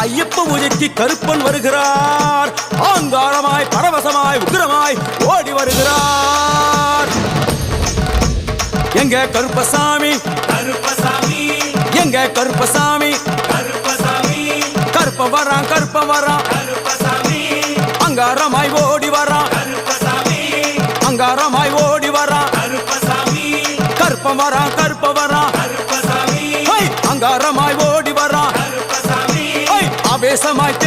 ஐயப்ப பூஜைக்கு கருப்பன் வருகிறார். ஆங்காரமாய் பரவசமாய் உக்கிரமாய் ஓடி வருகிறார். எங்க கருப்பசாமி கருப்பசாமி எங்க கருப்பசாமி கருப்பசாமி கருப்ப வரான் கருப்பசாமி அங்காரமாய் ஓடி வரான். கருப்பசாமி அங்காரமாய் ஓடி வரான். கருப்பசாமி கருப்ப வரான் கருப்பசாமி அங்காரமாய் ஓடி வரான். கருப்பசாமி ஆவேசமாய்